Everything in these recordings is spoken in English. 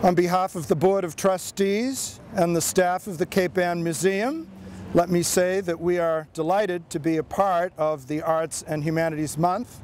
On behalf of the Board of Trustees and the staff of the Cape Ann Museum, let me say that we are delighted to be a part of the Arts and Humanities Month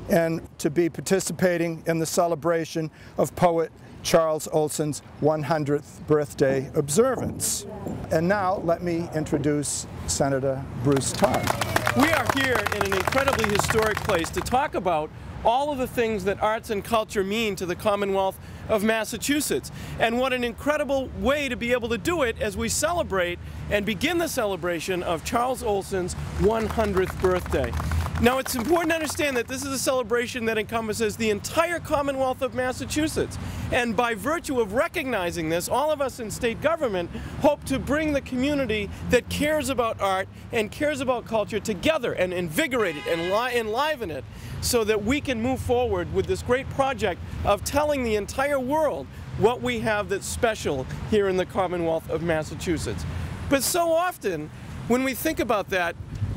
and to be participating in the celebration of poet Charles Olson's 100th birthday observance. And now let me introduce Senator Bruce Todd. We are here in an incredibly historic place to talk about all of the things that arts and culture mean to the Commonwealth of Massachusetts. And what an incredible way to be able to do it as we celebrate and begin the celebration of Charles Olson's 100th birthday. Now, it's important to understand that this is a celebration that encompasses the entire Commonwealth of Massachusetts. And by virtue of recognizing this, all of us in state government hope to bring the community that cares about art and cares about culture together and invigorate it and enliven it so that we can move forward with this great project of telling the entire world what we have that's special here in the Commonwealth of Massachusetts. But so often, when we think about that,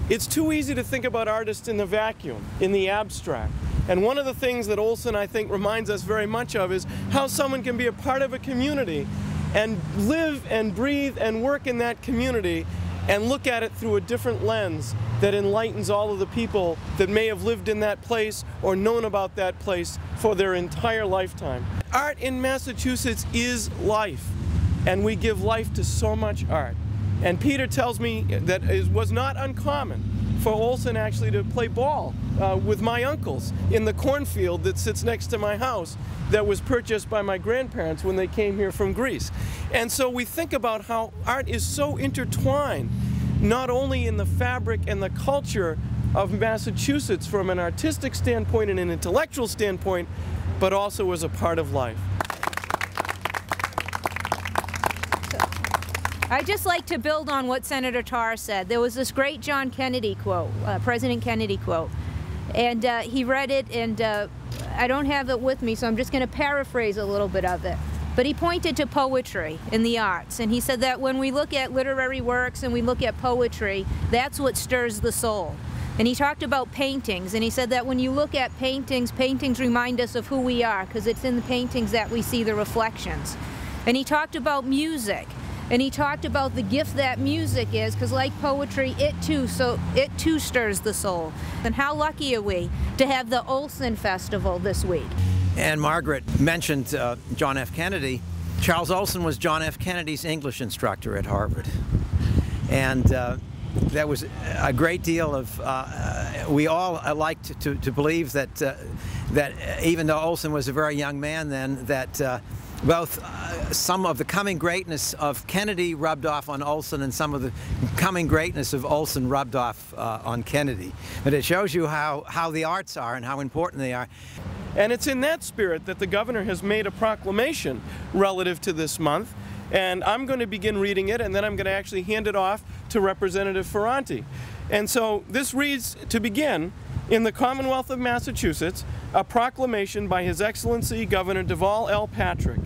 it's too easy to think about artists in the vacuum, in the abstract. And one of the things that Olson, I think, reminds us very much of is how someone can be a part of a community and live and breathe and work in that community and look at it through a different lens that enlightens all of the people that may have lived in that place or known about that place for their entire lifetime. Art in Massachusetts is life, and we give life to so much art. And Peter tells me that it was not uncommon for Olson actually to play ball with my uncles in the cornfield that sits next to my house that was purchased by my grandparents when they came here from Greece. And so we think about how art is so intertwined, not only in the fabric and the culture of Massachusetts from an artistic standpoint and an intellectual standpoint, but also as a part of life. I'd just like to build on what Senator Tarr said. There was this great John Kennedy quote, President Kennedy quote, and he read it, and I don't have it with me, so I'm just going to paraphrase a little bit of it. But he pointed to poetry in the arts, and he said that when we look at literary works and we look at poetry, that's what stirs the soul. And he talked about paintings, and he said that when you look at paintings, paintings remind us of who we are, because it's in the paintings that we see the reflections. And he talked about music. And he talked about the gift that music is, because like poetry, it too stirs the soul. And how lucky are we to have the Olson Festival this week? And Margaret mentioned John F. Kennedy. Charles Olson was John F. Kennedy's English instructor at Harvard. And there was a great deal of, we all like to believe that, that even though Olson was a very young man then, that both some of the coming greatness of Kennedy rubbed off on Olson and some of the coming greatness of Olson rubbed off on Kennedy. But it shows you how the arts are and how important they are. And it's in that spirit that the governor has made a proclamation relative to this month. And I'm going to begin reading it, and then I'm going to actually hand it off to Representative Ferranti. And so this reads, to begin, in the Commonwealth of Massachusetts, a proclamation by His Excellency Governor Deval L. Patrick.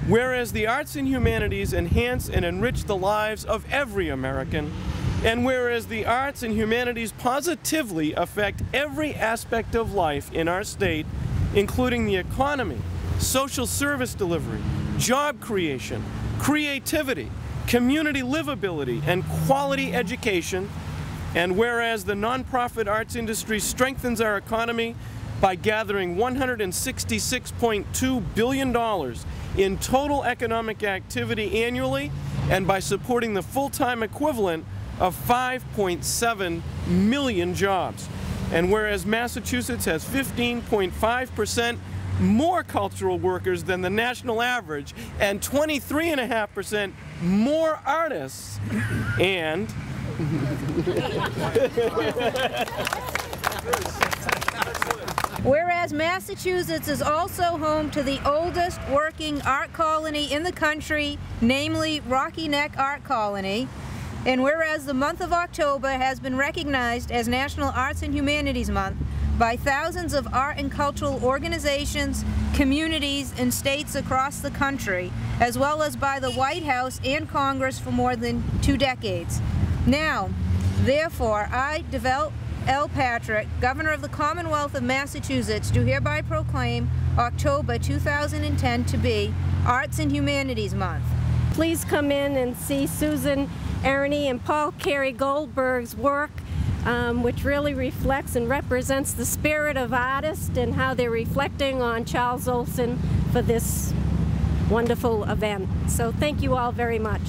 Whereas the arts and humanities enhance and enrich the lives of every American, and whereas the arts and humanities positively affect every aspect of life in our state, including the economy, social service delivery, job creation, creativity, community livability, and quality education, and whereas the nonprofit arts industry strengthens our economy by gathering $166.2 billion in total economic activity annually, and by supporting the full-time equivalent of 5.7 million jobs. And whereas Massachusetts has 15.5% more cultural workers than the national average and 23.5% more artists, and whereas Massachusetts is also home to the oldest working art colony in the country, namely Rocky Neck Art Colony, and whereas the month of October has been recognized as National Arts and Humanities Month by thousands of art and cultural organizations, communities, and states across the country, as well as by the White House and Congress for more than 2 decades. Now, therefore, I, Deval L. Patrick, Governor of the Commonwealth of Massachusetts, do hereby proclaim October 2010 to be Arts and Humanities Month. Please come in and see Susan Aroney and Paul Carey Goldberg's work, which really reflects and represents the spirit of artists and how they're reflecting on Charles Olson for this wonderful event. So thank you all very much.